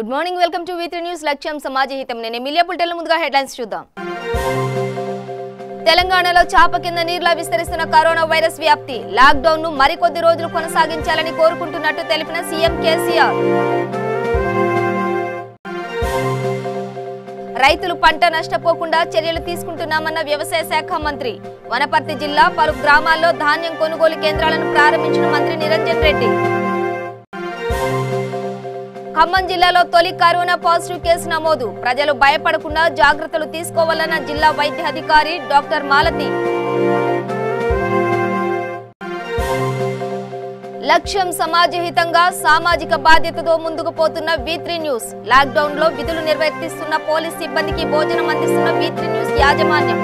Good morning, welcome to V3 news. లక్ష్యం సమాజ హితం. నేను మీడియా బులెటిన్ల ముందుగా హెడ్లైన్స్ చూద్దాం. తెలంగాణలో చాప కింద నీరులా విస్తరిస్తున్న కరోనా వైరస్ వ్యాప్తి. లాక్డౌన్ ను మరికొద్ది రోజులు కొనసాగించాలని కోరుకుంటున్నట్టు తెలిపిన సీఎం కేసీఆర్. రైతులు పంట నష్టపోకుండా చర్యలు తీసుకుంటున్నామన్న వ్యవసాయ శాఖ మంత్రి. వనపర్తి జిల్లా పలు గ్రామాల్లో ధాన్యం కొనుగోలు కేంద్రాలను ప్రారంభించిన మంత్రి నిరంజన్ రెడ్డి. ఖమ్మం జిల్లాలో తొలి కరోనా పాజిటివ్ కేసు నమోదు. ప్రజలు భయపడకుండా జాగ్రత్తలు తీసుకోవాలన్న జిల్లా వైద్యాధికారి డాక్టర్ మాలతి. లక్ష్యం సమాజహితంగా సామాజిక బాధ్యతతో ముందుకు పోతున్న V3 న్యూస్. లాక్డౌన్ లో విధులు నిర్వర్తిస్తున్న పోలీస్ సిబ్బందికి భోజనం అందిస్తున్న V3 న్యూస్ యాజమాన్యం.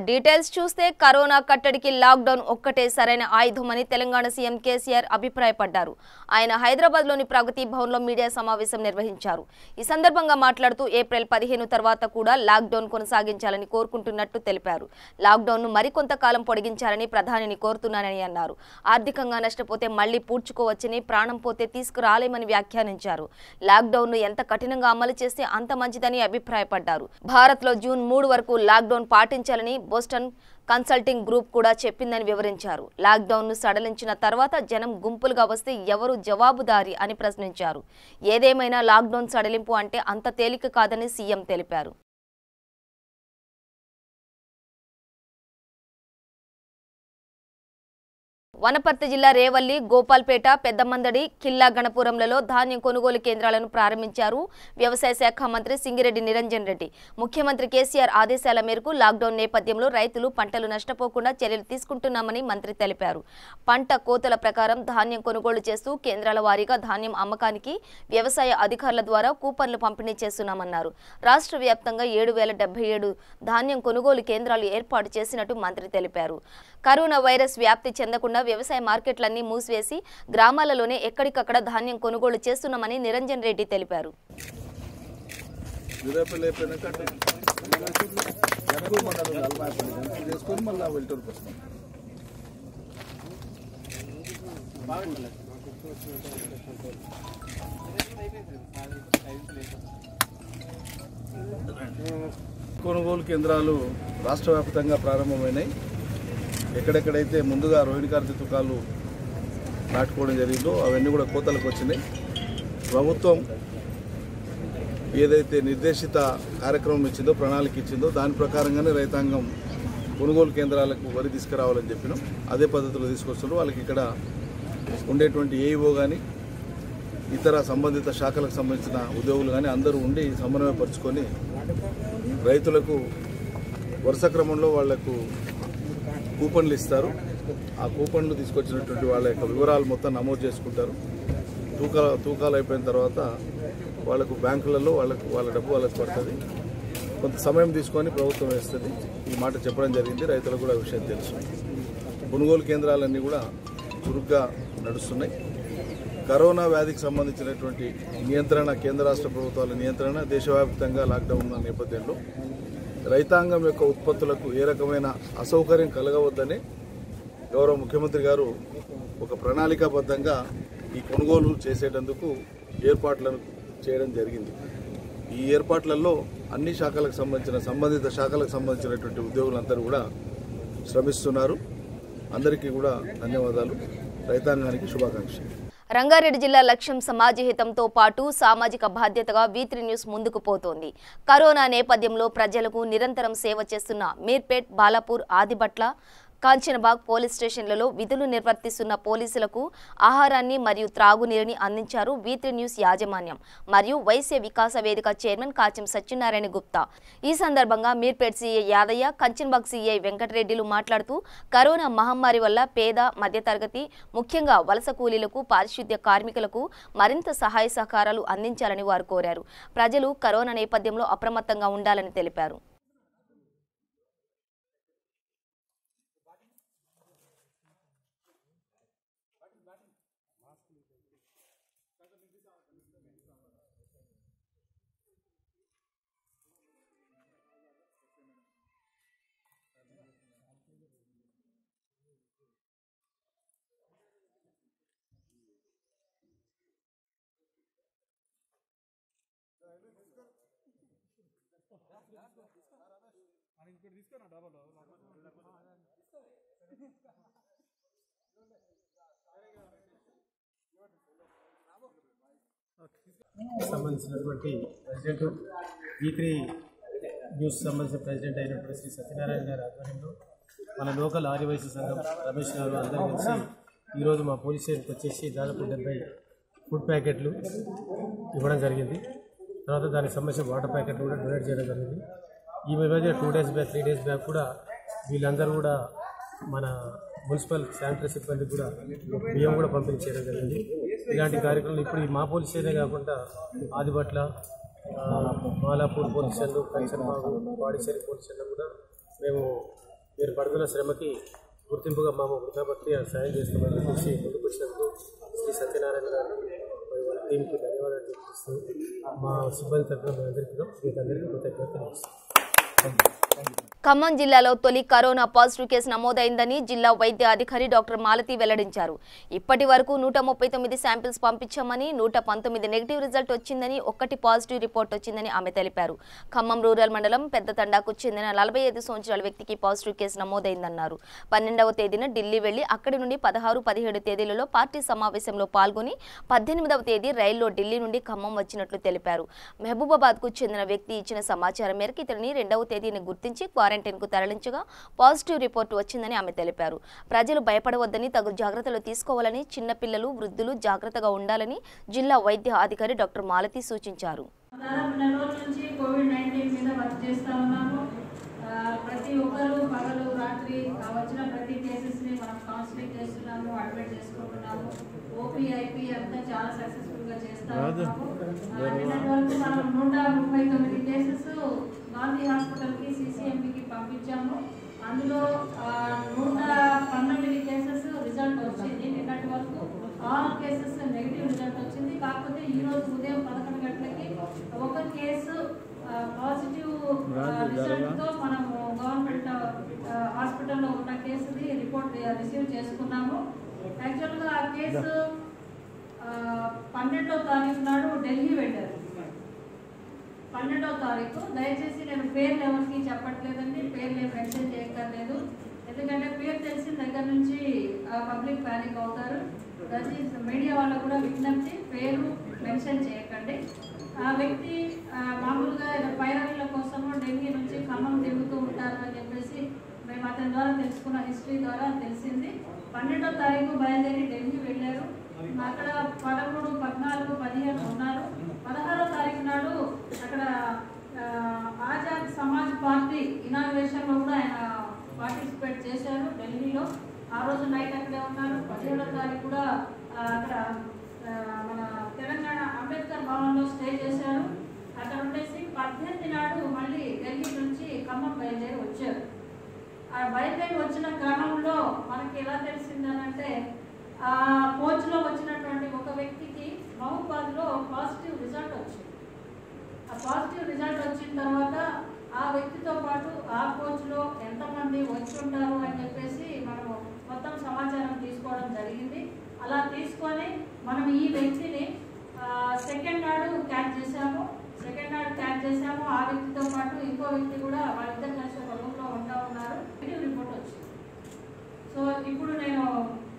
డీటెయిల్స్ చూస్తే కరోనా కట్టడికి లాక్డౌన్ ఒక్కటే సరైన ఆయుధమని తెలంగాణ సీఎం కేసీఆర్ అభిప్రాయపడ్డారు. ఆయన హైదరాబాద్లోని ప్రగతి భవన్లో మీడియా సమావేశం నిర్వహించారు. ఈ సందర్భంగా మాట్లాడుతూ ఏప్రిల్ 15 తర్వాత కూడా లాక్డౌన్ కొనసాగించాలని కోరుకుంటున్నట్టు తెలిపారు. లాక్డౌన్ను మరికొంతకాలం పొడిగించాలని ప్రధానిని కోరుతున్నానని అన్నారు. ఆర్థికంగా నష్టపోతే మళ్లీ పూడ్చుకోవచ్చని, ప్రాణం పోతే తీసుకురాలేమని వ్యాఖ్యానించారు. లాక్డౌన్ను ఎంత కఠినంగా అమలు చేస్తే అంత మంచిదని అభిప్రాయపడ్డారు. భారత్లో జూన్ 3 వరకు లాక్డౌన్ పాటించాలని బోస్టన్ కన్సల్టింగ్ గ్రూప్ కూడా చెప్పిందని వివరించారు. లాక్డౌన్ ను సడలించిన తర్వాత జనం గుంపులుగా వస్తే ఎవరు జవాబుదారీ అని ప్రశ్నించారు. ఏదేమైనా లాక్డౌన్ సడలింపు అంటే అంత తేలిక కాదని సీఎం తెలిపారు. వనపర్తి జిల్లా రేవల్లి, గోపాల్పేట, పెద్దమందడి, కిల్లా గణపురంలలో ధాన్యం కొనుగోలు కేంద్రాలను ప్రారంభించారు వ్యవసాయ శాఖ మంత్రి సింగిరెడ్డి నిరంజన్ రెడ్డి. ముఖ్యమంత్రి కేసీఆర్ ఆదేశాల మేరకు లాక్డౌన్ నేపథ్యంలో రైతులు పంటలు నష్టపోకుండా చర్యలు తీసుకుంటున్నామని మంత్రి తెలిపారు. పంట కోతల ప్రకారం ధాన్యం కొనుగోలు చేస్తూ కేంద్రాల వారీగా ధాన్యం అమ్మకానికి వ్యవసాయ అధికారుల ద్వారా కూపన్లు పంపిణీ చేస్తున్నామన్నారు. రాష్ట్ర వ్యాప్తంగా 7,077 ధాన్యం కొనుగోలు కేంద్రాలు ఏర్పాటు చేసినట్టు మంత్రి తెలిపారు. కరోనా వైరస్ వ్యాప్తి చెందకుండా వ్యవసాయ మార్కెట్లన్నీ మూసివేసి గ్రామాలలోనే ఎక్కడికక్కడ ధాన్యం కొనుగోలు చేస్తున్నామని నిరంజన్ రెడ్డి తెలిపారు. కొనుగోలు కేంద్రాలు రాష్ట్ర వ్యాప్తంగా ప్రారంభమైనాయి. ఎక్కడెక్కడైతే ముందుగా రోహిణి కార్తీ తుకాలు నాటుకోవడం జరిగిందో అవన్నీ కూడా కోతలకు వచ్చినాయి. ప్రభుత్వం ఏదైతే నిర్దేశిత కార్యక్రమం ఇచ్చిందో, ప్రణాళిక ఇచ్చిందో దాని ప్రకారంగానే రైతాంగం కొనుగోలు కేంద్రాలకు వరి తీసుకురావాలని చెప్పినాం. అదే పద్ధతిలో తీసుకొస్తున్నారు. వాళ్ళకి ఇక్కడ ఉండేటువంటి ఏఈఓ కానీ ఇతర సంబంధిత శాఖలకు సంబంధించిన ఉద్యోగులు కానీ అందరూ ఉండి సమన్వయపరుచుకొని రైతులకు వరుస క్రమంలో వాళ్లకు కూపన్లు ఇస్తారు. ఆ కూపన్లు తీసుకొచ్చినటువంటి వాళ్ళ యొక్క వివరాలు మొత్తం నమోదు చేసుకుంటారు. తూకాలు అయిపోయిన తర్వాత వాళ్ళకు బ్యాంకులలో వాళ్ళ డబ్బు వాళ్ళకి పడుతుంది. కొంత సమయం తీసుకొని ప్రభుత్వం వేస్తుంది. ఈ మాట చెప్పడం జరిగింది. రైతులకు కూడా విషయం తెలుసు. కొనుగోలు కేంద్రాలన్నీ కూడా చురుగ్గా నడుస్తున్నాయి. కరోనా వ్యాధికి సంబంధించినటువంటి నియంత్రణ, కేంద్ర రాష్ట్ర ప్రభుత్వాల నియంత్రణ, దేశవ్యాప్తంగా లాక్డౌన్ ఉన్న నేపథ్యంలో రైతాంగం యొక్క ఉత్పత్తులకు ఏ రకమైన అసౌకర్యం కలగవద్దని గౌరవ ముఖ్యమంత్రి గారు ఒక ప్రణాళికాబద్ధంగా ఈ కొనుగోలు చేసేటందుకు ఏర్పాట్లను చేయడం జరిగింది. ఈ ఏర్పాట్లలో అన్ని శాఖలకు సంబంధిత శాఖలకు సంబంధించినటువంటి ఉద్యోగులందరూ కూడా శ్రమిస్తున్నారు. అందరికీ కూడా ధన్యవాదాలు. రైతాంగానికి శుభాకాంక్షలు. రంగారెడ్డి జిల్లా లక్ష్యం సమాజహితంతో పాటు సామాజిక బాధ్యతగా V3 న్యూస్ ముందుకు పోతోంది. కరోనా నేపథ్యంలో ప్రజలకు నిరంతరం సేవ చేస్తున్న మీర్పేట్, బాలాపూర్, ఆదిబట్ల, కాంచనబాగ్ పోలీస్ స్టేషన్లలో విధులు నిర్వర్తిస్తున్న పోలీసులకు ఆహారాన్ని మరియు త్రాగునీరుని అందించారు V3 న్యూస్ యాజమాన్యం మరియు వైశ్య వికాస వేదిక చైర్మన్ కాచెం సత్యనారాయణ గుప్తా. ఈ సందర్భంగా మీర్పేట్ సీఐ యాదయ్య, కంచన్బాగ్ సీఐ వెంకటరెడ్డిలు మాట్లాడుతూ కరోనా మహమ్మారి వల్ల పేద, మధ్యతరగతి, ముఖ్యంగా వలస కూలీలకు, పారిశుద్ధ్య కార్మికులకు మరింత సహాయ సహకారాలు అందించాలని వారు కోరారు. ప్రజలు కరోనా నేపథ్యంలో అప్రమత్తంగా ఉండాలని తెలిపారు. సంబంధించినటువంటి ప్రెసిడెంట్ V3 న్యూస్ సంబంధించిన ప్రెసిడెంట్ అయినటువంటి శ్రీ సత్యనారాయణ గారి ఆధ్వర్యంలో మన లోకల్ ఆదివాసీ సంఘం రమేష్ గారు అందరూ కలిసి ఈరోజు మా పోలీస్ స్టేషన్కి వచ్చేసి దాదాపు 70 ఫుడ్ ప్యాకెట్లు ఇవ్వడం జరిగింది. తర్వాత దానికి సంబంధించిన వాటర్ ప్యాకెట్లు కూడా డొనేట్ చేయడం జరిగింది. ఈ మధ్య 2 డేస్ బ్యాక్ 3 డేస్ బ్యాక్ కూడా వీళ్ళందరూ కూడా మన మున్సిపల్ శానిటరీ సిబ్బందికి కూడా బియ్యం కూడా పంపిణీ చేయడం జరిగింది. ఇలాంటి కార్యక్రమాలు ఇప్పుడు మా పోలీస్ స్టేషనే కాకుండా ఆదిబట్ల, మాలాపూర్ పోలీస్ స్టేషన్లు, కంచన్బాగు, పాడిచేరి పోలీస్ స్టేషన్లో కూడా మేము మీరు పడుతున్న శ్రమకి గుర్తింపుగా మా వృద్ధాభక్తి సాయం చేస్తామని చెప్పేసి ముందుకు వచ్చినందుకు శ్రీ సత్యనారాయణ గారు మరి వాళ్ళ టీంకి ధన్యవాదాలు చెప్పిస్తూ మా సిబ్బంది తరఫున మీకు అందరికీ కృతజ్ఞతలు. ఖమ్మం జిల్లాలో తొలి కరోనా పాజిటివ్ కేసు నమోదైందని జిల్లా వైద్య అధికారి డాక్టర్ మాలతి వెల్లడించారు. ఇప్పటి వరకు 139 శాంపిల్స్ పంపించామని 119 నెగిటివ్ రిజల్ట్ వచ్చిందని 1 పాజిటివ్ రిపోర్ట్ వచ్చిందని ఆమె తెలిపారు. ఖమ్మం రూరల్ మండలం పెద్ద తండాకు చెందిన 45 సంవత్సరాల వ్యక్తికి పాజిటివ్ కేసు నమోదైందన్నారు. 12వ తేదీన ఢిల్లీ వెళ్లి అక్కడి నుండి 16, 17 తేదీలలో పార్టీ సమావేశంలో పాల్గొని 18వ తేదీ రైల్లో ఢిల్లీ నుండి ఖమ్మం వచ్చినట్లు తెలిపారు. మహబూబాబాద్కు చెందిన వ్యక్తి ఇచ్చిన సమాచారం మేరకు ఇతడిని 2వ తేదీని గుర్తించి క్వారంటైన్ కు తరలించగా పాజిటివ్ రిపోర్టు వచ్చిందని ఆమె తెలిపారు. ప్రజలు భయపడవద్దని, తగు జాగ్రత్తలు తీసుకోవాలని, చిన్నపిల్లలు, వృద్ధులు జాగ్రత్తగా ఉండాలని జిల్లా వైద్య అధికారి డాక్టర్ మాలతి సూచించారు. ప్రతి ఒక్కరు పగలు రాత్రి వచ్చిన ప్రతి కేసెస్ ని మనం కౌన్సిలింగ్ చేస్తున్నాము, అడ్మిట్ చేసుకుంటున్నాము. ఓపీఐపీ అంతా చాలా సక్సెస్ఫుల్ గా చేస్తాము. నిన్నటి వరకు మనం 139 కేసెస్ గాంధీ హాస్పిటల్ కి, CCMBకి పంపించాము. అందులో 119 కేసెస్ రిజల్ట్ వచ్చింది. నిన్నటి వరకు 6 కేసెస్ నెగిటివ్ రిజల్ట్ వచ్చింది. కాకపోతే ఈ రోజు ఉదయం 11 గంటలకి ఒక కేసు పాజిటివ్ రిజల్ట్ తో మనం గవర్నమెంట్ హాస్పిటల్లో ఉన్న కేసుది రిపోర్ట్ రిసీవ్ చేసుకున్నాము. యాక్చువల్ గా ఆ కేసు 12వ తారీఖు నాడు ఢిల్లీ వెళ్ళారు. 12వ తారీఖు. దయచేసి నేను పేర్లు ఎవరికి చెప్పట్లేదండి, పేర్లు ఏం మెన్షన్ చేయక్కర్లేదు. ఎందుకంటే పేరు తెలిసిన దగ్గర నుంచి పబ్లిక్ ప్యానిక్ అవుతారు. దయచేసి మీడియా వాళ్ళకు కూడా విజ్ఞప్తి, పేరు మెన్షన్ చేయకండి. ఆ వ్యక్తి మామూలుగా పైరవీల కోసము ఢిల్లీ నుంచి ఖమ్మం తిరుగుతూ ఉంటారు అని చెప్పేసి మేము అతని ద్వారా తెలుసుకున్న హిస్టరీ ద్వారా తెలిసింది. 12వ తారీఖు బయలుదేరి ఢిల్లీ వెళ్ళారు. అక్కడ 13, 14, 15 ఉన్నారు. 16వ తారీఖు నాడు అక్కడ ఆజాద్ సమాజ్ పార్టీ ఇనాగ్రేషన్ లో కూడా ఆయన పార్టిసిపేట్ చేశారు ఢిల్లీలో. ఆ రోజు నైట్ అక్కడే ఉన్నారు. 17వ తారీఖు కూడా అక్కడ మన తెలంగాణ అంబేద్కర్ భవన్లో స్టే చేశారు. అక్కడ ఉండేసి 18 నాడు మళ్ళీ ఢిల్లీ నుంచి ఖమ్మం బయలుదేరి వచ్చారు. ఆ బయలుదేరి వచ్చిన క్రమంలో మనకి ఎలా తెలిసిందనంటే ఆ కోచ్లో వచ్చినటువంటి ఒక వ్యక్తికి మహబూబాద్లో పాజిటివ్ రిజల్ట్ వచ్చింది. ఆ పాజిటివ్ రిజల్ట్ వచ్చిన తర్వాత ఆ వ్యక్తితో పాటు ఆ కోచ్లో ఎంతమంది వచ్చి ఉంటారు అని చెప్పేసి మనము మొత్తం సమాచారం తీసుకోవడం జరిగింది. అలా తీసుకొని మనం ఈ వ్యక్తిని సెకండ్ నాడు క్యాచ్ చేశాము. ఆ వ్యక్తితో పాటు ఇంకో వ్యక్తి కూడా వాళ్ళిద్దరు కలిసి ఒక రూమ్లో ఉంటా ఉన్నారు. నెగిటివ్ రిపోర్ట్ వచ్చింది. సో ఇప్పుడు నేను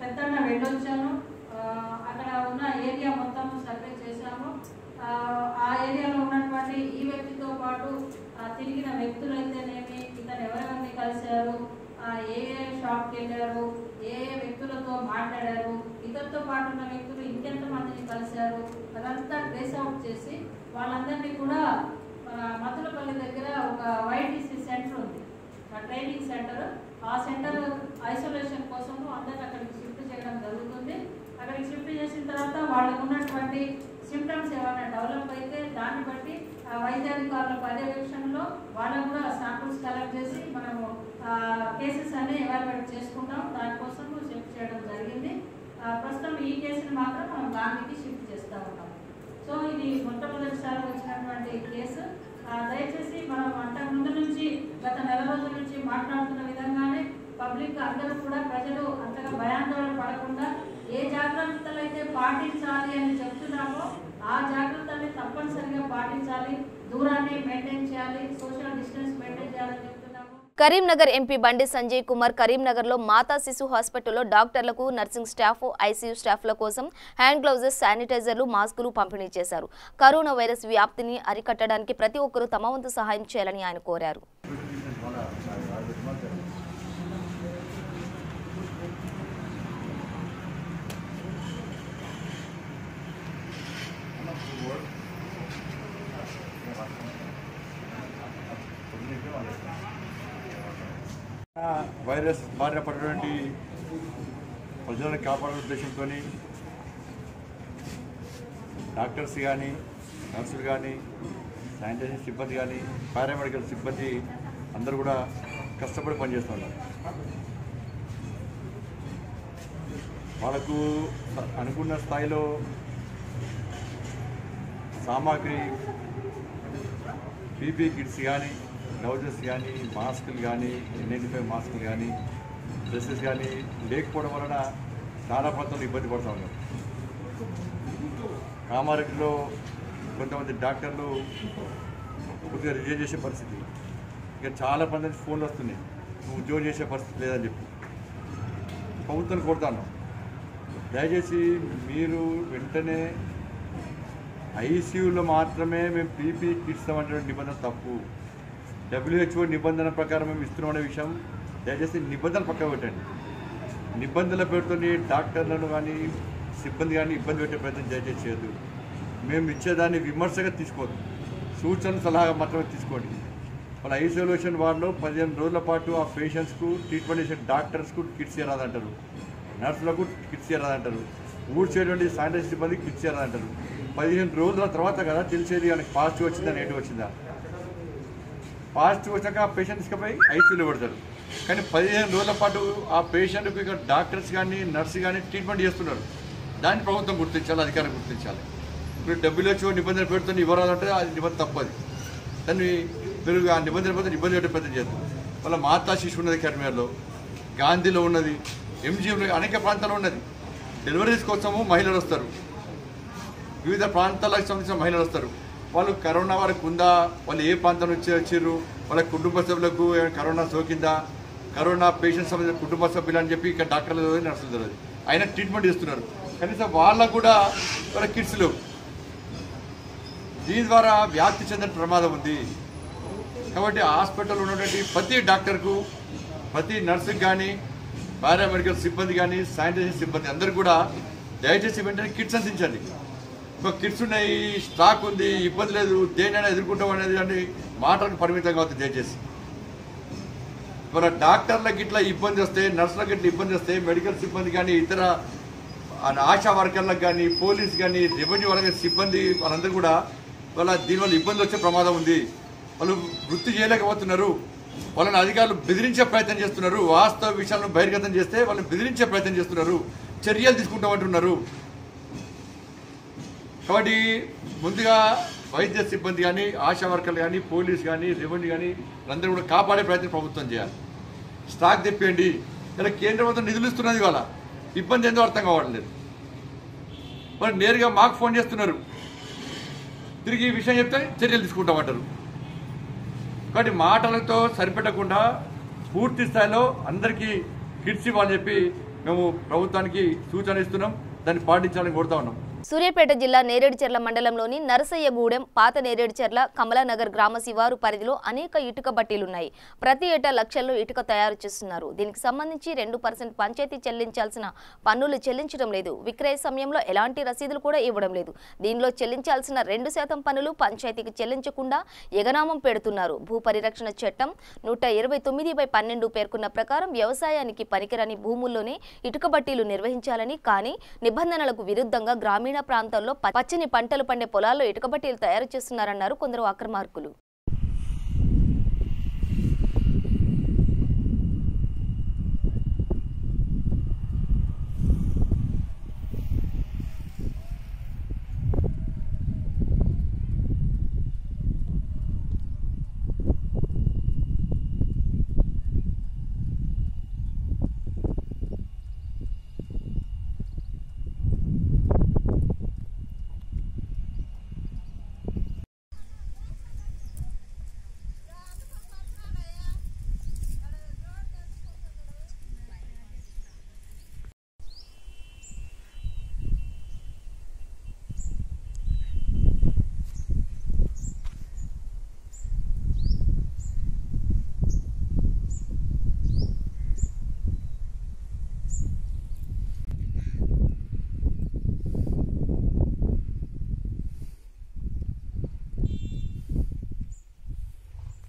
పెద్దన్న వెళ్ళొచ్చాను. అక్కడ ఉన్న ఏరియా మొత్తం సర్వే చేశాము. ఆ ఏరియాలో ఉన్నటువంటి ఈ వ్యక్తితో పాటు తిరిగిన వ్యక్తులైతేనేమి, ఇతను ఎవరెవరిని కలిశారు, ఏ షాప్కి వెళ్ళారు, ఏ వ్యక్తులతో మాట్లాడారు, ఇతరుతో పాటు ఉన్న వ్యక్తులు ఇంకెంత మందిని కలిశారు, అదంతా ట్రేస్ అవుట్ చేసి వాళ్ళందరినీ కూడా మతులపల్లి దగ్గర ఒక YTC సెంటర్ ఉంది, ట్రైనింగ్ సెంటర్. ఆ సెంటర్ ఐసోలేషన్ కోసము అందరిని అక్కడికి షిఫ్ట్ చేయడం జరుగుతుంది. అక్కడికి షిఫ్ట్ చేసిన తర్వాత వాళ్ళకు ఉన్నటువంటి సిమ్టమ్స్ ఏమైనా డెవలప్ అయితే దాన్ని బట్టి వైద్యాధికారుల పర్యవేక్షణలో వాళ్ళకు కూడా శాంపుల్స్ కలెక్ట్ చేసి మనము కేసెస్ అన్ని ఎవాల్యుయేట్ చేసుకుంటాం. దానికోసం షిఫ్ట్ చేయడం జరిగింది. ప్రస్తుతం ఈ కేసుని మాత్రం మనం గాంధీకి షిఫ్ట్ చేస్తూ ఉంటాం. సో ఇది మొట్టమొదటిసారి వచ్చినటువంటి కేసు. దయచేసి మనం అంతకుముందు నుంచి గత నెల రోజుల నుంచి మాట్లాడుతున్న విధంగానే పబ్లిక్ అందరూ కూడా ప్రజలు అంతగా భయాందోళన పడకుండా ఏ జాగ్రత్తలు అయితే పాటించాలి అని చెప్తున్నామో ఆ జాగ్రత్తల్ని తప్పనిసరిగా పాటించాలి. దూరాన్ని మెయింటైన్ చేయాలి, సోషల్ కరీంనగర్ ఎంపీ బండి సంజయ్ కుమార్ కరీంనగర్లో మాతా శిశు హాస్పిటల్లో డాక్టర్లకు, నర్సింగ్ స్టాఫ్, ఐసీయూ స్టాఫ్ల కోసం హ్యాండ్ గ్లౌజెస్, శానిటైజర్లు, మాస్కులు పంపిణీ చేశారు. కరోనా వైరస్ వ్యాప్తిని అరికట్టడానికి ప్రతి ఒక్కరూ తమ వంతు సహాయం చేయాలని ఆయన కోరారు. వైరస్ బారిన పడినటువంటి ప్రజలను కాపాడే ఉద్దేశంతో డాక్టర్స్ కానీ, నర్సులు కానీ, శానిటైజేషన్ సిబ్బంది కానీ, పారామెడికల్ సిబ్బంది అందరూ కూడా కష్టపడి పనిచేస్తున్నారు. వాళ్ళకు అనుకున్న స్థాయిలో సామాగ్రి, పీపీ కిట్స్ కానీ, గ్లౌజెస్ కానీ, మాస్కులు కానీ, N95 మాస్కులు కానీ, డ్రెస్సెస్ కానీ లేకపోవడం వలన చాలా ప్రాంతాలు ఇబ్బంది పడుతూ ఉన్నారు. కామారెడ్డిలో కొంతమంది డాక్టర్లు కొద్దిగా రిజైన్ చేసే పరిస్థితి, ఇక చాలా మంది ఫోన్లు వస్తున్నాయి, నువ్వు ఉద్యోగం చేసే పరిస్థితి లేదని చెప్పి. ప్రభుత్వాన్ని కోరుతాను, దయచేసి మీరు వెంటనే ఐసీయూలో మాత్రమే మేము పీపీ కిట్స్ ఇస్తామనే నిబంధన తప్పు. WHO నిబంధన ప్రకారం మేము ఇస్తున్నాం అనే విషయం దయచేసి నిబంధనలు పక్కన పెట్టండి. నిబంధనల పేరుతో డాక్టర్లను కానీ, సిబ్బంది కానీ ఇబ్బంది పెట్టే ప్రయత్నం దయచేసి చేయొద్దు. మేము ఇచ్చేదాన్ని విమర్శగా తీసుకోవద్దు, సూచనలు సలహా మాత్రమే తీసుకోండి. వాళ్ళ ఐసోలేషన్ వార్డులో 15 రోజుల పాటు ఆ పేషెంట్స్కు ట్రీట్మెంట్ చేసే డాక్టర్స్కు కిట్స్ ఇవ్వరాదంటారు, నర్సులకు కిట్స్ ఇవ్వరాదంటారు, ఊడ్చేటువంటి శానిటైజర్ సిబ్బంది కిట్స్ ఇవ్వరాదంటారు. 15 రోజుల తర్వాత కదా తెలిసేది ఆయనకి పాజిటివ్ వచ్చిందా, నెగిటివ్ వచ్చిందా. పాజిటివ్ వచ్చాక ఆ పేషెంట్ తీసుకుపోయి ఐసీయూలో పెడతారు. కానీ 15 రోజుల పాటు ఆ పేషెంట్కి ఇక్కడ డాక్టర్స్ కానీ, నర్సు కానీ ట్రీట్మెంట్ చేస్తున్నారు. దాన్ని ప్రభుత్వం గుర్తించాలి, అధికారం గుర్తించాలి. ఇప్పుడు WHO నిబంధన పెడుతున్న ఇవ్వరాదంటే అది నిబంధన తప్పది. దాన్ని మీరు ఆ నిబంధన పెడితే ఇబ్బంది పెట్టే ప్రయత్నం చేస్తారు. వాళ్ళ మాతా శిశు ఉన్నది కరీంనగర్లో, గాంధీలో ఉన్నది, MG ఉన్నది, అనేక ప్రాంతాల్లో ఉన్నది. డెలివరీస్ కోసము మహిళలు వస్తారు, వివిధ ప్రాంతాలకు సంబంధించిన మహిళలు వస్తారు. వాళ్ళు కరోనా వారికి ఉందా, వాళ్ళు ఏ ప్రాంతం నుంచి వచ్చారు, వాళ్ళ కుటుంబ సభ్యులకు కరోనా సోకిందా, కరోనా పేషెంట్స్ సంబంధించిన కుటుంబ సభ్యులు అని చెప్పి ఇక్కడ డాక్టర్లు తెలియదు, నర్సులు తెలియదు, అయినా ట్రీట్మెంట్ ఇస్తున్నారు. కనీసం వాళ్ళకు కూడా వాళ్ళ కిట్స్ లేవు. దీని ద్వారా వ్యాప్తి చెందిన ప్రమాదం ఉంది. కాబట్టి హాస్పిటల్లో ఉన్నటువంటి ప్రతి డాక్టర్కు, ప్రతి నర్సుకి కానీ, పారామెడికల్ సిబ్బంది కానీ, శానిటైజేషన్ సిబ్బంది అందరూ కూడా దయచేసి వెంటనే కిట్స్ అందించండి. ఒక కిట్స్ ఉన్నాయి, స్టాక్ ఉంది, ఇబ్బంది లేదు, దేనైనా ఎదుర్కొంటాం అనేది అని మాటలకు పరిమితంగా అవుతుంది. దయచేసి మన డాక్టర్లకు ఇట్లా ఇబ్బంది వస్తే, నర్సులకు ఇట్లా ఇబ్బంది వస్తే, మెడికల్ సిబ్బంది కానీ, ఇతర ఆశా వర్కర్లకు కానీ, పోలీస్ కానీ, రెవెన్యూ వాళ్ళకి సిబ్బంది వాళ్ళందరూ కూడా వాళ్ళ దీనివల్ల ఇబ్బంది వచ్చే ప్రమాదం ఉంది. వాళ్ళు వృత్తి చేయలేకపోతున్నారు. వాళ్ళని అధికారులు బెదిరించే ప్రయత్నం చేస్తున్నారు. వాస్తవ విషయాలను బహిర్గతం చేస్తే వాళ్ళని బెదిరించే ప్రయత్నం చేస్తున్నారు, చర్యలు తీసుకుంటామంటున్నారు. కాబట్టి ముందుగా వైద్య సిబ్బంది కానీ, ఆశా వర్కర్లు కానీ, పోలీస్ కానీ, రెవెన్యూ కానీ అందరూ కూడా కాపాడే ప్రయత్నం ప్రభుత్వం చేయాలి. స్టాక్ తెప్పియండి. ఇలా కేంద్ర ప్రభుత్వం నిధులు ఇస్తున్నది, వాళ్ళ ఇబ్బంది ఏందో అర్థం కావట్లేదు. మరి నేరుగా మాకు ఫోన్ చేస్తున్నారు, తిరిగి ఈ విషయం చెప్తే చర్యలు తీసుకుంటామంటారు. కాబట్టి మాటలతో సరిపెట్టకుండా పూర్తి స్థాయిలో అందరికీ కిట్స్ ఇవ్వాలని చెప్పి మేము ప్రభుత్వానికి సూచన ఇస్తున్నాం. దాన్ని పాటించాలని కోరుతా ఉన్నాం. సూర్యాపేట జిల్లా నేరేడుచెర్ల మండలంలోని నరసయ్యగూడెం, పాత నేరేడుచెర్ల, కమలానగర్ గ్రామ శివారు పరిధిలో అనేక ఇటుక బట్టీలున్నాయి. ప్రతి ఏటా లక్షల్లో ఇటుక తయారు చేస్తున్నారు. దీనికి సంబంధించి 2% పంచాయతీ చెల్లించాల్సిన పన్నులు చెల్లించడం లేదు. విక్రయ సమయంలో ఎలాంటి రసీదులు కూడా ఇవ్వడం లేదు. దీనిలో చెల్లించాల్సిన 2% పన్నులు పంచాయతీకి చెల్లించకుండా ఎగనామం పెడుతున్నారు. భూ పరిరక్షణ చట్టం 129/12 పేర్కొన్న ప్రకారం వ్యవసాయానికి పనికిరాని భూముల్లోనే ఇటుక బట్టీలు నిర్వహించాలని, కానీ నిబంధనలకు విరుద్ధంగా గ్రామీణ ప్రాంతాల్లో పచ్చని పంటలు పండే పొలాల్లో ఇటుక బట్టీలు తయారు చేస్తున్నారన్నారు కొందరు అక్రమార్కులు.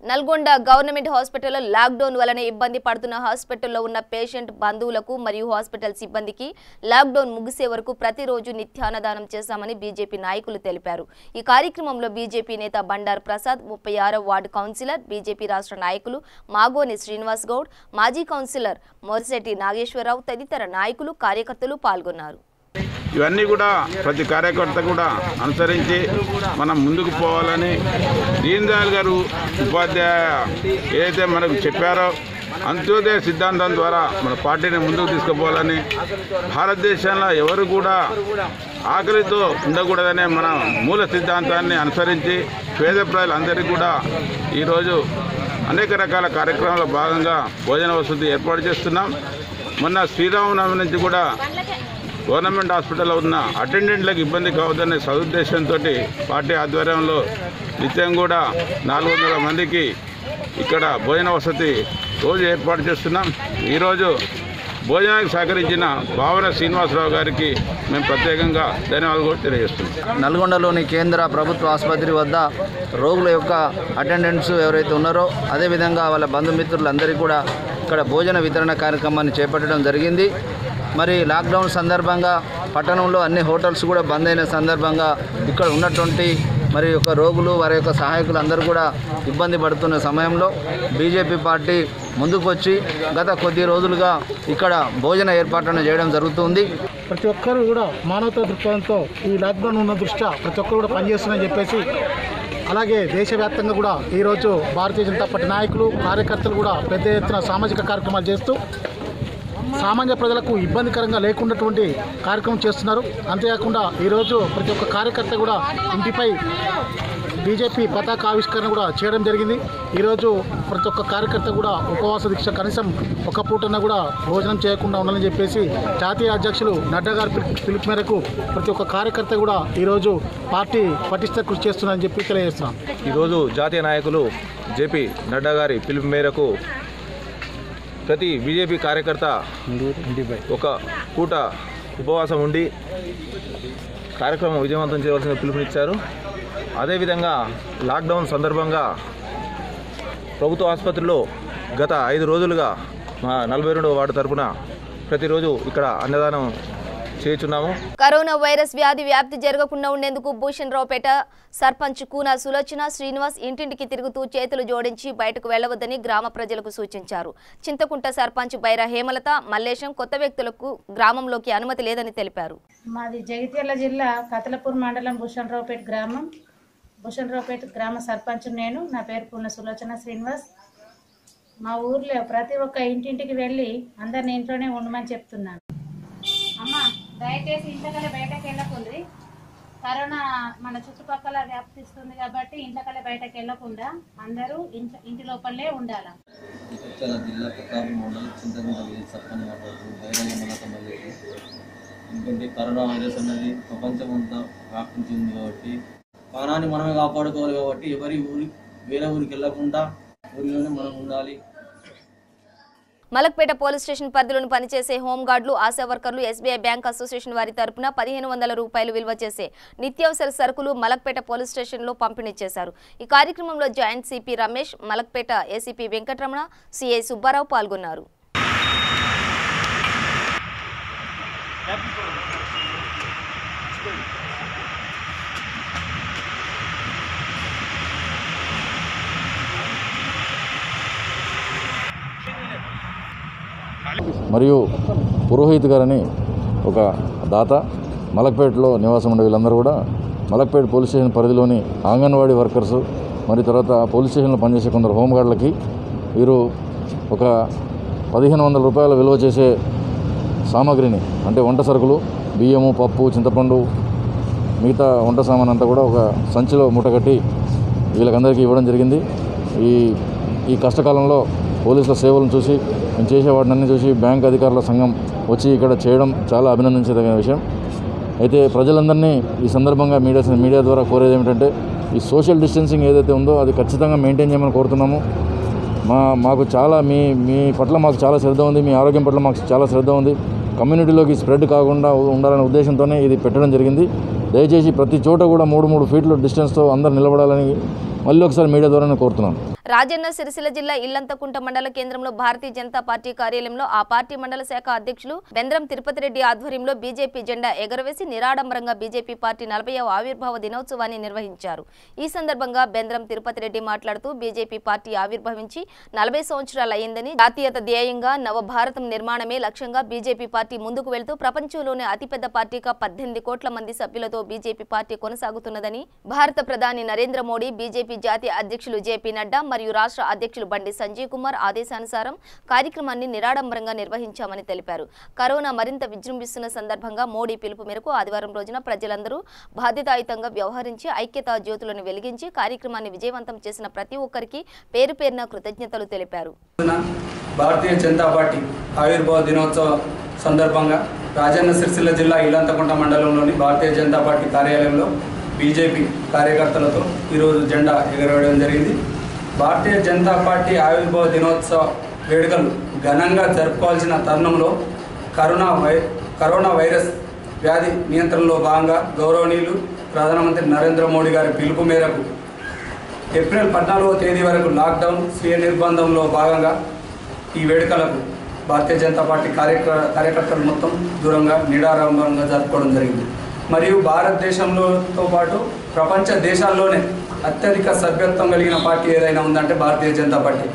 నల్గొండ గవర్నమెంట్ హాస్పిటల్లో లాక్డౌన్ వలన ఇబ్బంది పడుతున్న హాస్పిటల్లో ఉన్న పేషెంట్ బంధువులకు మరియు హాస్పిటల్ సిబ్బందికి లాక్డౌన్ ముగిసే వరకు ప్రతిరోజు నిత్యాన్నదానం చేశామని బీజేపీ నాయకులు తెలిపారు. ఈ కార్యక్రమంలో బీజేపీ నేత బండారు ప్రసాద్, 36వ వార్డు కౌన్సిలర్, బీజేపీ రాష్ట్ర నాయకులు మాగోని శ్రీనివాస్ గౌడ్, మాజీ కౌన్సిలర్ మోర్శెట్టి నాగేశ్వరరావు తదితర నాయకులు, కార్యకర్తలు పాల్గొన్నారు. ఇవన్నీ కూడా ప్రతి కార్యకర్త కూడా అనుసరించి మనం ముందుకు పోవాలని దీన్ దయాళ్ గారు ఉపాధ్యాయ ఏదైతే మనకు చెప్పారో అంత్యోదయ సిద్ధాంతం ద్వారా మన పార్టీని ముందుకు తీసుకుపోవాలని, భారతదేశంలో ఎవరు కూడా ఆకలితో ఉండకూడదనే మన మూల సిద్ధాంతాన్ని అనుసరించి పేద ప్రజలందరికీ కూడా ఈరోజు అనేక రకాల కార్యక్రమాల భాగంగా భోజన వసతి ఏర్పాటు చేస్తున్నాం. మొన్న శ్రీరామనవమి నుంచి కూడా గవర్నమెంట్ హాస్పిటల్లో ఉన్న అటెండెంట్లకు ఇబ్బంది కావద్దనే సదుద్దేశంతో పార్టీ ఆధ్వర్యంలో నిత్యం కూడా 400 మందికి ఇక్కడ భోజన వసతి రోజు ఏర్పాటు చేస్తున్నాం. ఈరోజు భోజనానికి సహకరించిన భావన శ్రీనివాసరావు గారికి మేము ప్రత్యేకంగా ధన్యవాదాలు కూడా తెలియజేస్తున్నాం. నల్గొండలోని కేంద్ర ప్రభుత్వ ఆసుపత్రి వద్ద రోగుల యొక్క అటెండెంట్స్ ఎవరైతే ఉన్నారో అదేవిధంగా వాళ్ళ బంధుమిత్రులందరికీ కూడా ఇక్కడ భోజన వితరణ కార్యక్రమాన్ని చేపట్టడం జరిగింది. మరి లాక్డౌన్ సందర్భంగా పట్టణంలో అన్ని హోటల్స్ కూడా బంద్ అయిన సందర్భంగా ఇక్కడ ఉన్నటువంటి మరి యొక్క రోగులు వారి యొక్క సహాయకులు అందరూ కూడా ఇబ్బంది పడుతున్న సమయంలో బీజేపీ పార్టీ ముందుకు వచ్చి గత కొద్ది రోజులుగా ఇక్కడ భోజన ఏర్పాట్లను చేయడం జరుగుతుంది. ప్రతి ఒక్కరు కూడా మానవతా దృక్పథంతో ఈ లాక్డౌన్ ఉన్న దృష్ట్యా ప్రతి ఒక్కరు కూడా పనిచేస్తున్నారని చెప్పేసి, అలాగే దేశవ్యాప్తంగా కూడా ఈరోజు భారతీయ జనతా పార్టీ నాయకులు, కార్యకర్తలు కూడా పెద్ద ఎత్తున సామాజిక కార్యక్రమాలు చేస్తూ సామాన్య ప్రజలకు ఇబ్బందికరంగా లేకున్నటువంటి కార్యక్రమం చేస్తున్నారు. అంతేకాకుండా ఈరోజు ప్రతి ఒక్క కార్యకర్త కూడా ఇంటిపై బీజేపీ పతాక ఆవిష్కరణ కూడా చేయడం జరిగింది. ఈరోజు ప్రతి ఒక్క కార్యకర్త కూడా ఉపవాస దీక్ష కనీసం ఒక పూటన కూడా భోజనం చేయకుండా ఉండాలని చెప్పేసి జాతీయ అధ్యక్షులు నడ్డా గారి పిలుపు మేరకు ప్రతి ఒక్క కార్యకర్త కూడా ఈరోజు పార్టీ పటిష్ట కృషి చేస్తున్నారని చెప్పి తెలియజేస్తున్నాం. ఈరోజు జాతీయ నాయకులు జేపీ నడ్డా గారి పిలుపు మేరకు ప్రతి బీజేపీ కార్యకర్త ఒక పూట ఉపవాసం ఉండి కార్యక్రమం విజయవంతం చేయవలసిన పిలుపునిచ్చారు. అదేవిధంగా లాక్డౌన్ సందర్భంగా ప్రభుత్వ ఆసుపత్రిలో గత 5 రోజులుగా మా 42వ వార్డు తరపున ప్రతిరోజు ఇక్కడ అన్నదానం చేస్తున్నాము. కరోనా వైరస్ వ్యాధి వ్యాప్తి జరగకుండా ఉండేందుకు భూషణరావుపేట సర్పంచ్ కూనా సులోచన శ్రీనివాస్ ఇంటింటికి తిరుగుతూ చేతులు జోడించి బయటకు వెళ్లవద్దని గ్రామ ప్రజలకు సూచించారు. చింతకుంట సర్పంచ్ బైరా హేమలత, మల్లేశం కొత్త వ్యక్తులకు గ్రామంలోకి అనుమతి లేదని తెలిపారు. మాది జగిత్యాల జిల్లా కతలపూర్ మండలం భూషణరావుపేట గ్రామం. భూషణరావుపేట గ్రామ సర్పంచ్ నేను. నా పేరు కూనా సులోచన శ్రీనివాస్. మా ఊర్లో ప్రతి ఒక్క ఇంటింటికి వెళ్ళి అందరిని ఇంట్లోనే ఉండమని చెప్తున్నాను. అమ్మ, దయచేసి ఇంట్లోకల్లా బయటకు వెళ్ళకుండ్రి. కరోనా మన చుట్టుపక్కల వ్యాప్తిస్తుంది కాబట్టి ఇంట్లోకల్లా బయటకు వెళ్ళకుండా అందరూ ఇంటి లోపలే ఉండాలి. జిల్లా ప్రతాపం మండలం చింతకుంట విలేజ్ సర్పంచ్ ఎందుకంటే కరోనా వైరస్ అనేది ప్రపంచం అంతా వ్యాపించింది కాబట్టి ప్రాణాన్ని మనమే కాపాడుకోవాలి. కాబట్టి వేరే ఊరికి వెళ్ళకుండా ఊరిలోనే మనం ఉండాలి. మలక్పేట పోలీస్ స్టేషన్ పరిధిలోని పనిచేసే హోంగార్డులు, ఆశా వర్కర్లు ఎస్బీఐ బ్యాంక్ అసోసియేషన్ వారి తరపున 1500 రూపాయలు విలువ చేసే నిత్యావసర సరుకులు మలక్పేట పోలీస్ స్టేషన్లో పంపిణీ చేశారు. ఈ కార్యక్రమంలో joint CP Ramesh, Malakpet ACP Venkataramana, CI Subbarao పాల్గొన్నారు. మరియు పురోహిత్ గారని ఒక దాత మలక్పేటలో నివాసం ఉండే వీళ్ళందరూ కూడా మలక్పేట పోలీస్ స్టేషన్ పరిధిలోని అంగన్వాడీ వర్కర్సు మరి తర్వాత పోలీస్ స్టేషన్లో పనిచేసే కొందరు హోంగార్డులకి వీరు ఒక 1500 రూపాయల విలువ చేసే సామాగ్రిని అంటే వంట సరుకులు, బియ్యము, పప్పు, చింతపండు, మిగతా వంట సామాన్ అంతా కూడా ఒక సంచిలో మూటగట్టి వీళ్ళకందరికీ ఇవ్వడం జరిగింది. ఈ కష్టకాలంలో పోలీసుల సేవలను చూసి మేము చేసేవాటినన్నీ చూసి బ్యాంక్ అధికారుల సంఘం వచ్చి ఇక్కడ చేయడం చాలా అభినందించదగిన విషయం. అయితే ప్రజలందరినీ ఈ సందర్భంగా మీడియా ద్వారా కోరేది ఏమిటంటే ఈ సోషల్ డిస్టెన్సింగ్ ఏదైతే ఉందో అది ఖచ్చితంగా మెయింటైన్ చేయమని కోరుతున్నాము. మాకు చాలా మీ పట్ల మాకు చాలా శ్రద్ధ ఉంది, మీ ఆరోగ్యం పట్ల మాకు చాలా శ్రద్ధ ఉంది. కమ్యూనిటీలోకి స్ప్రెడ్ కాకుండా ఉండాలనే ఉద్దేశంతోనే ఇది పెట్టడం జరిగింది. దయచేసి ప్రతి చోట కూడా 3 ఫీట్ల డిస్టెన్స్తో అందరూ నిలబడాలని మళ్ళీ ఒకసారి మీడియా ద్వారా కోరుతున్నాను. రాజన్న సిరిసిల్ల జిల్లా ఇల్లంతకుంట మండల కేంద్రంలో భారతీయ జనతా పార్టీ కార్యాలయంలో ఆ పార్టీ మండల శాఖ అధ్యక్షులు బెంద్రం తిరుపతి రెడ్డి ఆధ్వర్యంలో బీజేపీ జెండా ఎగరవేసి నిరాడంబరంగా బీజేపీ పార్టీ 40వ ఆవిర్భావ దినోత్సవాన్ని నిర్వహించారు. ఈ సందర్భంగా బెంద్రం తిరుపతి రెడ్డి మాట్లాడుతూ బీజేపీ పార్టీ ఆవిర్భవించి 40 సంవత్సరాలు అయిందని, జాతీయత ధ్యేయంగా నవభారతం నిర్మాణమే లక్ష్యంగా బీజేపీ పార్టీ ముందుకు వెళ్తూ ప్రపంచంలోనే అతిపెద్ద పార్టీగా 18 కోట్ల మంది సభ్యులతో బీజేపీ పార్టీ కొనసాగుతున్నదని, భారత ప్రధాని నరేంద్ర మోడీ, బీజేపీ జాతీయ అధ్యక్షులు జేపీ నడ్డా మరియు రాష్ట్ర అధ్యక్షులు బండి సంజయ్ కుమార్ ఆదేశానుసారం కార్యక్రమాన్ని నిరాడంబరంగా నిర్వహించామని తెలిపారు. కరోనా మరింత విజృంభిస్తున్న సందర్భంగా మోడీ పిలుపు మేరకు ఆదివారం రోజున ప్రజలందరూ బాధ్యతాయుతంగా వ్యవహరించి ఐక్యతా జ్యోతులను వెలిగించి కార్యక్రమాన్ని విజయవంతం చేసిన ప్రతి ఒక్కరికి పేరు పేరున కృతజ్ఞతలు తెలిపారు. భారతీయ జనతా పార్టీ ఆవిర్భావ దినోత్సవ సందర్భంగా రాజన్న సిరిసిల్ల జిల్లా ఇల్లంతకుంట మండలంలోని భారతీయ జనతా పార్టీ కార్యాలయంలో బీజేపీ కార్యకర్తలతో ఈరోజు జెండా ఎగరవేయడం జరిగింది. భారతీయ జనతా పార్టీ ఆవిర్భావ దినోత్సవ వేడుకలు ఘనంగా జరుపుకోవాల్సిన తరుణంలో కరోనా వైరస్ వ్యాధి నియంత్రణలో భాగంగా గౌరవనీయులు ప్రధానమంత్రి నరేంద్ర మోడీ గారి పిలుపు మేరకు ఏప్రిల్ 14వ తేదీ వరకు లాక్డౌన్ స్వీయ నిర్బంధంలో భాగంగా ఈ వేడుకలకు భారతీయ జనతా పార్టీ కార్యకర్తలు మొత్తం దూరంగా నిరాడంబరంగా జరుపుకోవడం జరిగింది. మరియు భారతదేశంలోతో పాటు ప్రపంచ దేశాల్లోనే అత్యధిక సభ్యత్వం కలిగిన పార్టీ ఏదైనా ఉందంటే భారతీయ జనతా పార్టీ.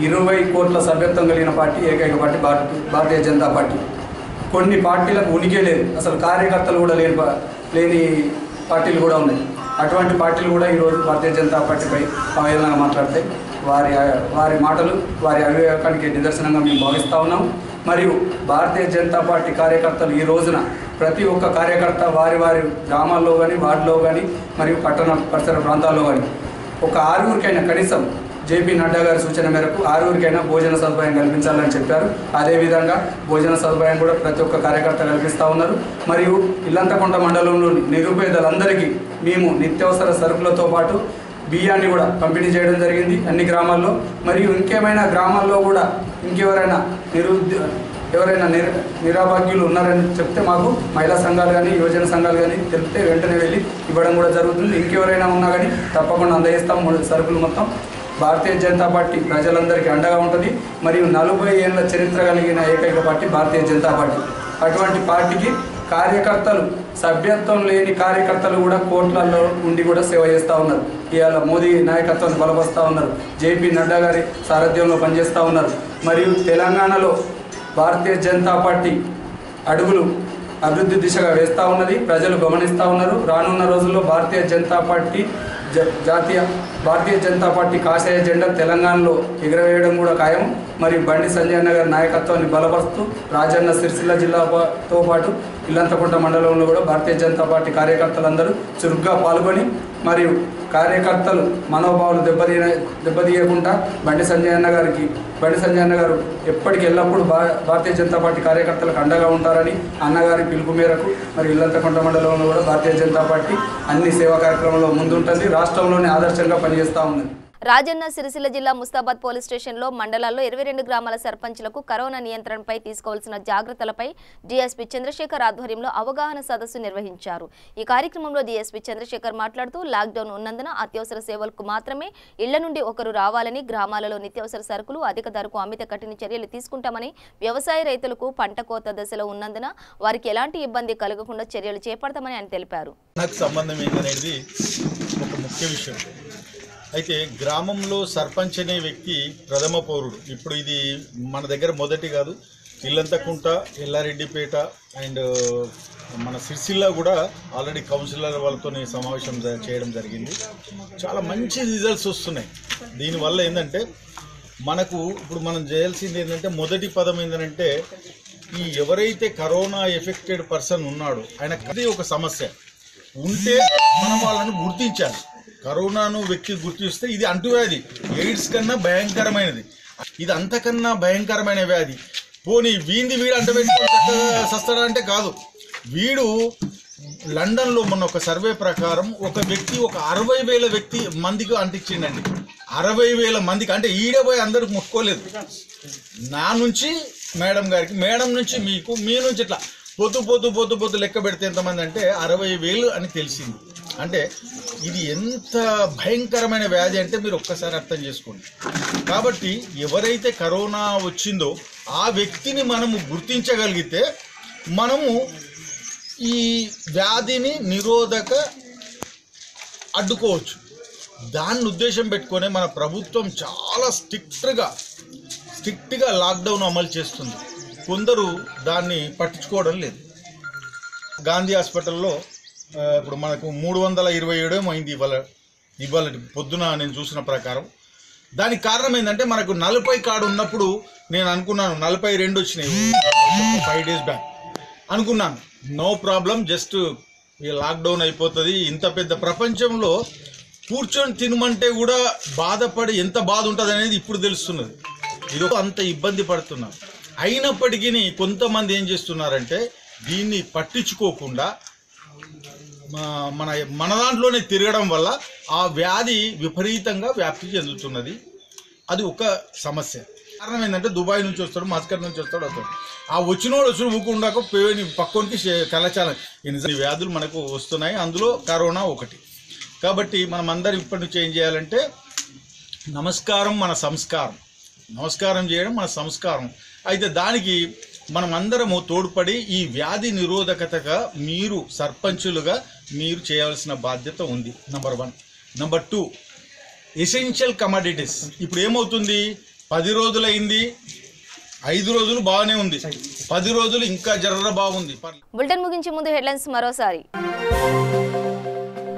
20 కోట్ల సభ్యత్వం కలిగిన పార్టీ ఏకైక పార్టీ భారతీయ జనతా పార్టీ. కొన్ని పార్టీలకు ఉనికే లేదు, అసలు కార్యకర్తలు కూడా లేని పార్టీలు కూడా ఉన్నాయి. అటువంటి పార్టీలు కూడా ఈరోజు భారతీయ జనతా పార్టీపై అవహేళనగా మాట్లాడతాయి. వారి మాటలు వారి అవివేకానికి నిదర్శనంగా మేము భావిస్తూ ఉన్నాం. మరియు భారతీయ జనతా పార్టీ కార్యకర్తలు ఈ రోజున ప్రతి ఒక్క కార్యకర్త వారి గ్రామాల్లో కానీ వార్డులో కానీ మరియు పట్టణ పరిసర ప్రాంతాల్లో కానీ ఒక 6 కనీసం జేపీ నడ్డా గారి సూచన మేరకు 6 భోజన సదుపాయం కల్పించాలని చెప్పారు. అదేవిధంగా భోజన సదుపాయం కూడా ప్రతి ఒక్క కార్యకర్త కల్పిస్తూ ఉన్నారు. మరియు ఇల్లంతకుంట మండలంలోని నిరుపేదలందరికీ మేము నిత్యావసర సరుకులతో పాటు బియ్యాన్ని కూడా పంపిణీ చేయడం జరిగింది అన్ని గ్రామాల్లో. మరియు ఇంకేమైనా గ్రామాల్లో కూడా ఇంకెవరైనా నిరాభాగ్యులు ఉన్నారని చెప్తే మాకు మహిళా సంఘాలు కానీ యువజన సంఘాలు కానీ తెలిపితే వెంటనే వెళ్ళి ఇవ్వడం కూడా జరుగుతుంది. ఇంకెవరైనా ఉన్నా కానీ తప్పకుండా అందజేస్తాం. సరుకులు మొత్తం భారతీయ జనతా పార్టీ ప్రజలందరికీ అండగా ఉంటుంది. మరియు 40 ఏళ్ల చరిత్ర కలిగిన ఏకైక పార్టీ భారతీయ జనతా పార్టీ. అటువంటి పార్టీకి కార్యకర్తలు, సభ్యత్వం లేని కార్యకర్తలు కూడా కోట్లలో ఉండి కూడా సేవ చేస్తూ ఉన్నారు. ఇవాళ మోదీ నాయకత్వాన్ని బలపరుస్తూ ఉన్నారు. జేపీ నడ్డా గారి సారథ్యంలో పనిచేస్తూ ఉన్నారు. మరియు తెలంగాణలో భారతీయ జనతా పార్టీ అడుగులు అభివృద్ధి దిశగా వేస్తూ ఉన్నది. ప్రజలు గమనిస్తూ ఉన్నారు. రానున్న రోజుల్లో భారతీయ జనతా పార్టీ కాషాయ జెండా తెలంగాణలో ఎగురవేయడం కూడా ఖాయం. మరియు బండి సంజయ్ అన్న గారి నాయకత్వాన్ని బలపరుస్తూ రాజన్న సిరిసిల్ల జిల్లాతో పాటు ఇల్లంతకుంట మండలంలో కూడా భారతీయ జనతా పార్టీ కార్యకర్తలందరూ చురుగ్గా పాల్గొని మరియు కార్యకర్తలు మనోభావాలు దెబ్బతీయకుండా బండి సంజయ్ అన్న గారు ఎప్పటికీ ఎల్లప్పుడూ భారతీయ జనతా పార్టీ కార్యకర్తలకు అండగా ఉంటారని అన్నగారి పిలుపు మేరకు మరి ఇల్లంతకుంట మండలంలో కూడా భారతీయ జనతా పార్టీ అన్ని సేవా కార్యక్రమంలో ముందుంటుంది. రాష్ట్రంలోనే ఆదర్శంగా పనిచేస్తూ ఉంది. రాజన్న సిరిసిల్ల జిల్లా ముస్తాబాద్ పోలీస్ స్టేషన్లో మండలాల్లో 22 గ్రామాల సర్పంచులకు కరోనా నియంత్రణపై తీసుకోవాల్సిన జాగ్రత్తలపై డీఎస్పీ చంద్రశేఖర్ ఆధ్వర్యంలో అవగాహన సదస్సు నిర్వహించారు. ఈ కార్యక్రమంలో డీఎస్పీ చంద్రశేఖర్ మాట్లాడుతూ లాక్డౌన్ ఉన్నందున అత్యవసర సేవలకు మాత్రమే ఇళ్ల నుండి ఒకరు రావాలని, గ్రామాలలో నిత్యావసర సరుకులు అధిక ధరకు అమిత కఠిన చర్యలు తీసుకుంటామని, వ్యవసాయ రైతులకు పంట కోత దశలో ఉన్నందున వారికి ఎలాంటి ఇబ్బంది కలగకుండా చర్యలు చేపడతామని ఆయన తెలిపారు. అయితే గ్రామంలో సర్పంచ్ అనే వ్యక్తి ప్రథమ పౌరుడు. ఇప్పుడు ఇది మన దగ్గర మొదటి కాదు, ఇల్లంతకుంట, ఎల్లారెడ్డిపేట అండ్ మన సిరిసిల్ల కూడా ఆల్రెడీ కౌన్సిలర్ వాళ్ళతో సమావేశం చేయడం జరిగింది. చాలా మంచి రిజల్ట్స్ వస్తున్నాయి. దీనివల్ల ఏంటంటే మనకు ఇప్పుడు మనం చేయాల్సింది ఏంటంటే మొదటి పదం ఏంటంటే ఈ ఎవరైతే కరోనా ఎఫెక్టెడ్ పర్సన్ ఉన్నాడో ఆయనకి ఒక సమస్య ఉంటే మనం వాళ్ళని గుర్తించాలి. కరోనాను వ్యక్తి గుర్తిస్తే ఇది అంటువ్యాధి, ఎయిడ్స్ కన్నా భయంకరమైనది, ఇది అంతకన్నా భయంకరమైన వ్యాధి. పోనీ వీడు అంటబెట్టుకొని సస్తాడా అంటే కాదు. వీడు లండన్లో మొన్న ఒక సర్వే ప్రకారం ఒక వ్యక్తి ఒక 60,000 మందికి అంటించిండండి. 60,000 మందికి అంటే ఈడే పోయి అందరికి ముట్టుకోలేదు. నా నుంచి మేడం గారికి, మేడం నుంచి మీకు, మీ నుంచి ఇట్లా పొద్దు లెక్క పెడితే ఎంతమంది అంటే 60,000 అని తెలిసింది. అంటే ఇది ఎంత భయంకరమైన వ్యాధి అంటే మీరు ఒక్కసారి అర్థం చేసుకోండి. కాబట్టి ఎవరైతే కరోనా వచ్చిందో ఆ వ్యక్తిని మనము గుర్తించగలిగితే మనము ఈ వ్యాధిని నిరోధక అడ్డుకోవచ్చు. దాన్ని ఉద్దేశం పెట్టుకొని మన ప్రభుత్వం చాలా స్ట్రిక్ట్గా లాక్డౌన్ అమలు చేస్తుంది. కొందరు దాన్ని పట్టించుకోవడం లేదు. గాంధీ హాస్పిటల్లో ఇప్పుడు మనకు 327 అయింది ఇవాళ పొద్దున నేను చూసిన ప్రకారం. దానికి కారణం ఏంటంటే మనకు 40 కార్డు ఉన్నప్పుడు నేను అనుకున్నాను 42 వచ్చినాయి 5 days బ్యాక్ అనుకున్నాను. నో ప్రాబ్లం, జస్ట్ ఈ లాక్డౌన్ అయిపోతుంది. ఇంత పెద్ద ప్రపంచంలో కూర్చొని తినమంటే కూడా బాధపడి ఎంత బాధ ఉంటుంది అనేది ఇప్పుడు తెలుస్తున్నది. ఇది అంత ఇబ్బంది పడుతున్నారు. అయినప్పటికీ కొంతమంది ఏం చేస్తున్నారంటే దీన్ని పట్టించుకోకుండా మన దాంట్లోనే తిరగడం వల్ల ఆ వ్యాధి విపరీతంగా వ్యాప్తి చెందుతున్నది. అది ఒక సమస్య. కారణం ఏంటంటే దుబాయ్ నుంచి వస్తాడు, మస్కట్ నుంచి వస్తాడు. ఆ వచ్చినోడు ఊకుండా పక్కోనికి కలచాలం ఈ వ్యాధులు మనకు వస్తున్నాయి, అందులో కరోనా ఒకటి. కాబట్టి మనం అందరం ఇప్పటి నుంచి ఏం చేయాలంటే నమస్కారం మన సంస్కారం, నమస్కారం చేయడం మన సంస్కారం. అయితే దానికి మనం అందరము తోడ్పడి ఈ వ్యాధి నిరోధకతగా మీరు సర్పంచులుగా మీరు చేయాల్సిన బాధ్యత ఉంది. నంబర్ 1. Number 2, essential commodities. ఇప్పుడు ఏమవుతుంది, 10 రోజులైంది, 5 రోజులు బాగానే ఉంది, 10 రోజులు ఇంకా జర్ర బాగుంది. బులెటిన్ ముగించే ముందు హెడ్లైన్స్ మరోసారి.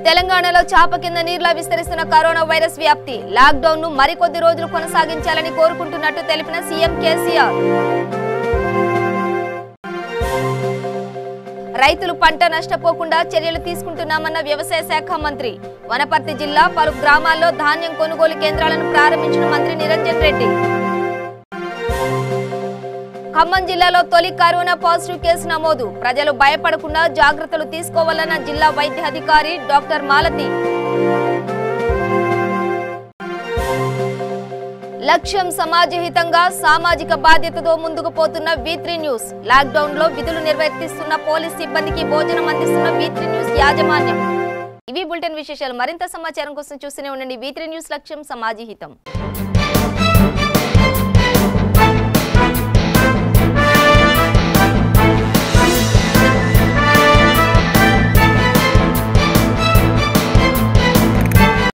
తెలంగాణలో చాప కింద నీరులా విస్తరిస్తున్న కరోనా వైరస్ వ్యాప్తి. లాక్డౌన్ ను మరికొద్ది రోజులు కొనసాగించాలని కోరుకుంటున్నట్టు తెలిపిన సీఎం కేసీఆర్. రైతులు పంట నష్టపోకుండా చర్యలు తీసుకుంటున్నామన్న వ్యవసాయ శాఖ మంత్రి. వనపర్తి జిల్లా పలు గ్రామాల్లో ధాన్యం కొనుగోలు కేంద్రాలను ప్రారంభించిన మంత్రి నిరంజన్ రెడ్డి. ఖమ్మం జిల్లాలో తొలి కరోనా పాజిటివ్ కేసు నమోదు. ప్రజలు భయపడకుండా జాగ్రత్తలు తీసుకోవాలన్న జిల్లా వైద్యాధికారి డాక్టర్ మాలతి. లక్ష్యం సమాజహితంగా సామాజిక బాధ్యతతో ముందుకు పోతున్న V3 న్యూస్. లాక్డౌన్ లో విధులు నిర్వర్తిస్తున్న పోలీస్ సిబ్బందికి భోజనం అందిస్తున్న V3 న్యూస్ యాజమాన్యం. ఇవి బులెటిన్ విశేషాలు. మరింత సమాచారం కోసం చూస్తూనే ఉండండి V3 న్యూస్. లక్ష్యం సమాజహితం.